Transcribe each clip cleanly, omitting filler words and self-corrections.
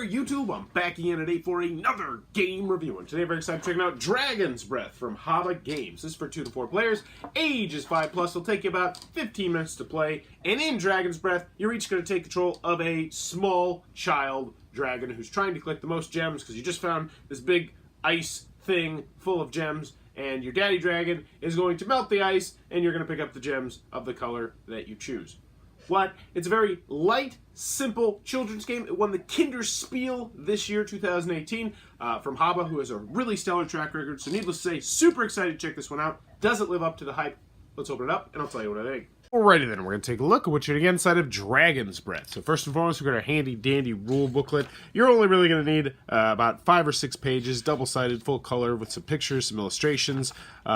there, YouTube? I'm back again today for another game review. And today I'm very excited to check out Dragon's Breath from Haba Games. This is for 2 to 4 players. Age is 5+. It'll take you about 15 minutes to play. And in Dragon's Breath, you're each going to take control of a small child dragon who's trying to collect the most gems because you just found this big ice thing full of gems. And your daddy dragon is going to melt the ice, and you're going to pick up the gems of the color that you choose. It's a very light, simple children's game. It won the Kinderspiel this year, 2018, from Haba, who has a really stellar track record. So needless to say, super excited to check this one out. Does it live up to the hype? Let's open it up, and I'll tell you what I think. Alrighty then, we're going to take a look at what you're getting inside of Dragon's Breath. So first and foremost, we've got our handy-dandy rule booklet. You're only really going to need about 5 or 6 pages, double-sided, full color, with some pictures, some illustrations.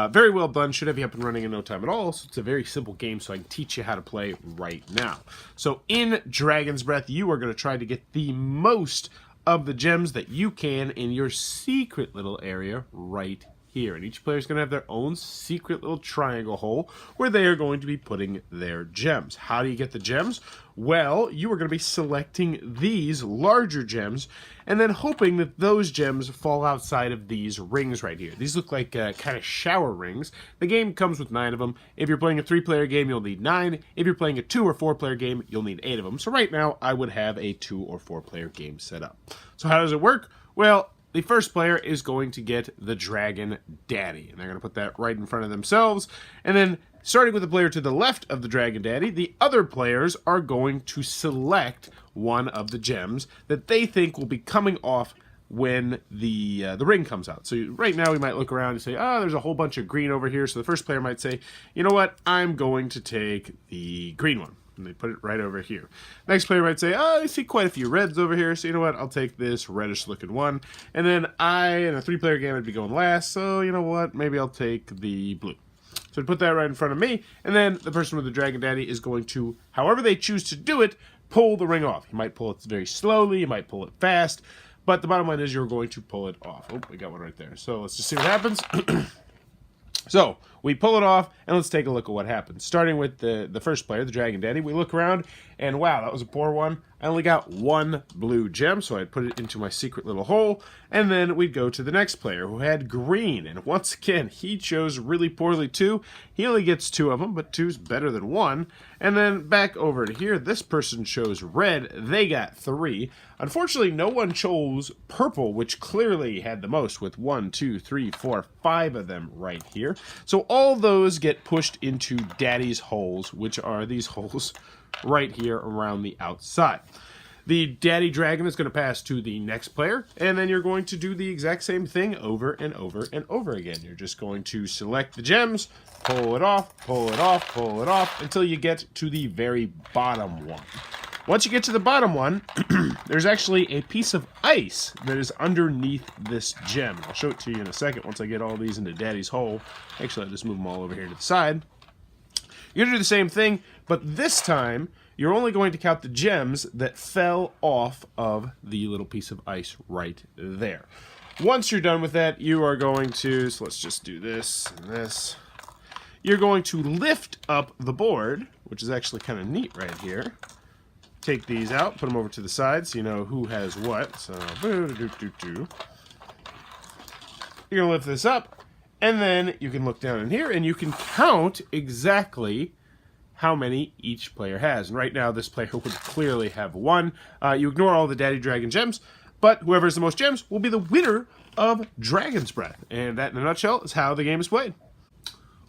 Very well done, should have you up and running in no time at all. So it's a very simple game, so I can teach you how to play right now. So in Dragon's Breath, you are going to try to get the most of the gems that you can in your secret little area right here. And each player is going to have their own secret little triangle hole where they are going to be putting their gems. How do you get the gems? Well, you are going to be selecting these larger gems and then hoping that those gems fall outside of these rings right here. These look like kind of shower rings. The game comes with 9 of them. If you're playing a 3-player game, you'll need 9. If you're playing a 2 or 4-player game, you'll need 8 of them. So right now, I would have a 2 or 4-player game set up. So how does it work? Well, the first player is going to get the Dragon Daddy, and they're going to put that right in front of themselves. And then, starting with the player to the left of the Dragon Daddy, the other players are going to select one of the gems that they think will be coming off when the ring comes out. So right now we might look around and say, oh, there's a whole bunch of green over here. So the first player might say, you know what, I'm going to take the green one. And they put it right over here. Next player might say, oh, I see quite a few reds over here, so you know what, I'll take this reddish looking one. And then in a 3-player game, I'd be going last, so you know what, maybe I'll take the blue. So I'd put that right in front of me, and then the person with the Dragon Daddy is going to, however they choose to do it, pull the ring off. You might pull it very slowly, you might pull it fast, but the bottom line is you're going to pull it off. Oh, we got one right there. So let's just see what happens. So, we pull it off, and let's take a look at what happens. Starting with the first player, the Dragon Daddy, we look around, and wow, that was a poor one. I only got 1 blue gem, so I'd put it into my secret little hole, and then we'd go to the next player, who had green, and once again, he chose really poorly too. He only gets 2 of them, but 2's better than 1. And then back over to here, this person chose red, they got 3. Unfortunately, no one chose purple, which clearly had the most, with 1, 2, 3, 4, 5 of them right here. So all those get pushed into Daddy's holes, which are these holes right here around the outside. The Daddy Dragon is going to pass to the next player, and then you're going to do the exact same thing over and over and over again. You're just going to select the gems, pull it off, pull it off, pull it off, until you get to the very bottom one. Once you get to the bottom one, there's actually a piece of ice that is underneath this gem. I'll show it to you in a second once I get all these into Daddy's hole. Actually, I'll just move them all over here to the side. You're going to do the same thing, but this time, you're only going to count the gems that fell off of the little piece of ice right there. Once you're done with that, you are going to, so let's just do this and this. You're going to lift up the board, which is actually kind of neat right here. Take these out, put them over to the side so you know who has what. So, you're going to lift this up, and then you can look down in here, and you can count exactly how many each player has. And right now, this player would clearly have 1. You ignore all the Daddy Dragon gems, but whoever has the most gems will be the winner of Dragon's Breath. And that, in a nutshell, is how the game is played.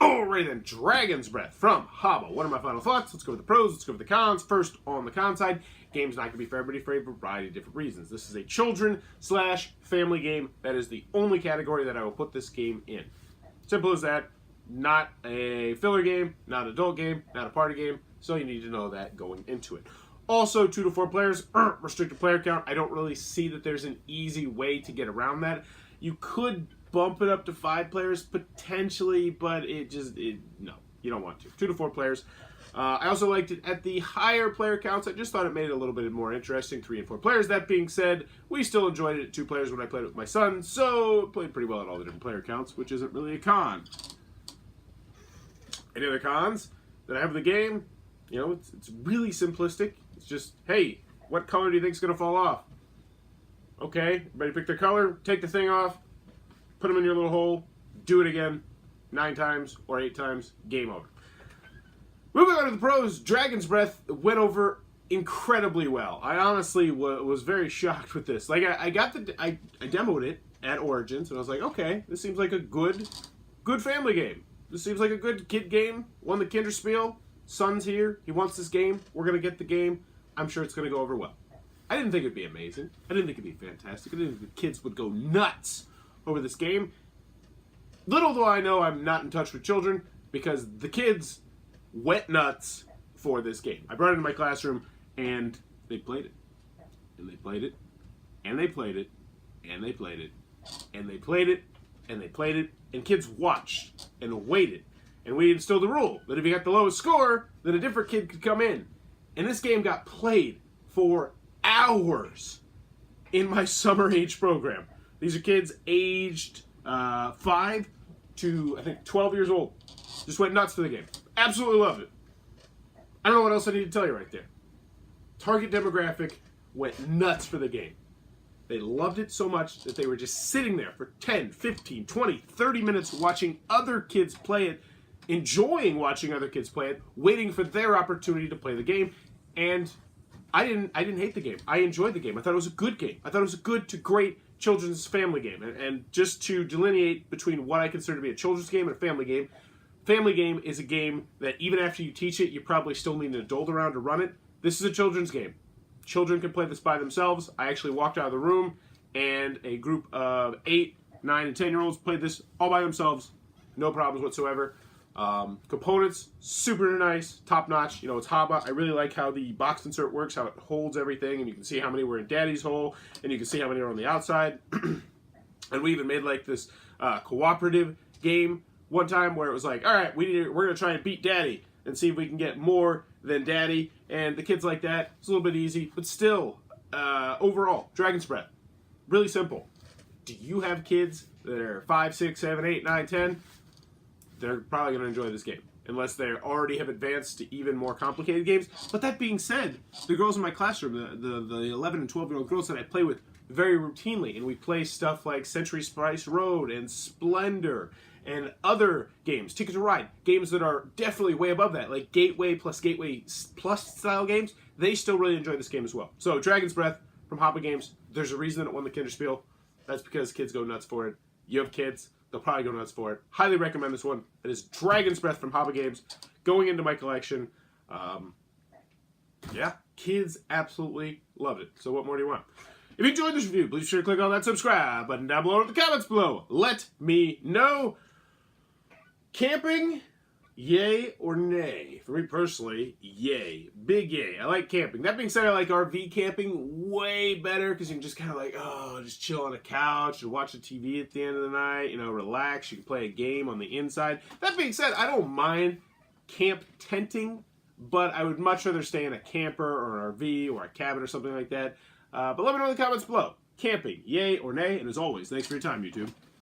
Alright then, Dragon's Breath from Haba. What are my final thoughts? Let's go with the pros, let's go with the cons. First, on the con side, game's not going to be for everybody for a variety of different reasons. This is a children/family game. That is the only category that I will put this game in. Simple as that. Not a filler game, not an adult game, not a party game, so you need to know that going into it. Also, 2 to 4 players, restricted player count. I don't really see that there's an easy way to get around that. You could bump it up to 5 players potentially, but no, you don't want to. 2 to 4 players. I also liked it at the higher player counts. I just thought it made it a little bit more interesting, 3 and 4 players. That being said, we still enjoyed it at 2 players when I played it with my son, so it played pretty well at all the different player counts, which isn't really a con. Any other cons that I have in the game? You know, it's really simplistic. It's just, hey, what color do you think is going to fall off? Okay, everybody pick their color, take the thing off, put them in your little hole, do it again 9 times or 8 times, game over. Moving on to the pros, Dragon's Breath went over incredibly well. I honestly was very shocked with this. Like, I demoed it at Origins, and I was like, okay, this seems like a good family game. This seems like a good kid game. Won the Kinderspiel. Son's here. He wants this game. We're going to get the game. I'm sure it's going to go over well. I didn't think it'd be amazing. I didn't think it'd be fantastic. I didn't think the kids would go nuts over this game. Little do I know I'm not in touch with children, because the kids went nuts for this game. I brought it into my classroom, and they played it. And they played it. And they played it. And they played it. And they played it. And they played it. And kids watched and waited. And we instilled the rule that if you got the lowest score, then a different kid could come in. And this game got played for hours in my summer age program. These are kids aged 5 to, I think, 12 years old. Just went nuts for the game. Absolutely loved it. I don't know what else I need to tell you right there. Target demographic went nuts for the game. They loved it so much that they were just sitting there for 10, 15, 20, 30 minutes watching other kids play it, enjoying watching other kids play it, waiting for their opportunity to play the game. And I didn't hate the game. I enjoyed the game. I thought it was a good game. I thought it was a good to great children's family game. And just to delineate between what I consider to be a children's game and a family game is a game that even after you teach it, you probably still need an adult around to run it. This is a children's game. Children can play this by themselves. I actually walked out of the room, and a group of 8, 9, and 10-year-olds played this all by themselves. No problems whatsoever. Components, super nice, top-notch. You know, it's Haba. I really like how the box insert works, how it holds everything, and you can see how many were in Daddy's hole, and you can see how many are on the outside. And we even made, like, this cooperative game one time where it was like, all right, we're going to try and beat Daddy and see if we can get more than Daddy. And the kids like that. It's a little bit easy, but still, overall, Dragon's Breath, really simple. Do you have kids that are 5, 6, 7, 8, 9, 10? They're probably going to enjoy this game, unless they already have advanced to even more complicated games. But that being said, the girls in my classroom, the 11 and 12-year-old girls that I play with very routinely, and we play stuff like Century Spice Road and Splendor and other games, Ticket to Ride, games that are definitely way above that, like Gateway Plus style games, they still really enjoy this game as well. So, Dragon's Breath from Haba Games, there's a reason it won the Kinderspiel. That's because kids go nuts for it. You have kids, they'll probably go nuts for it. Highly recommend this one. It is Dragon's Breath from Haba Games, going into my collection. Yeah, kids absolutely loved it. So what more do you want? If you enjoyed this review, please be sure to click on that subscribe button down below in the comments below. Let me know. Camping, yay or nay? For me personally, yay. Big yay. I like camping. That being said, I like RV camping way better because you can just kind of like, just chill on a couch and watch the TV at the end of the night, you know, relax. You can play a game on the inside. That being said, I don't mind camp tenting, but I would much rather stay in a camper or an RV or a cabin or something like that. But let me know in the comments below. Camping, yay or nay? And as always, thanks for your time, YouTube.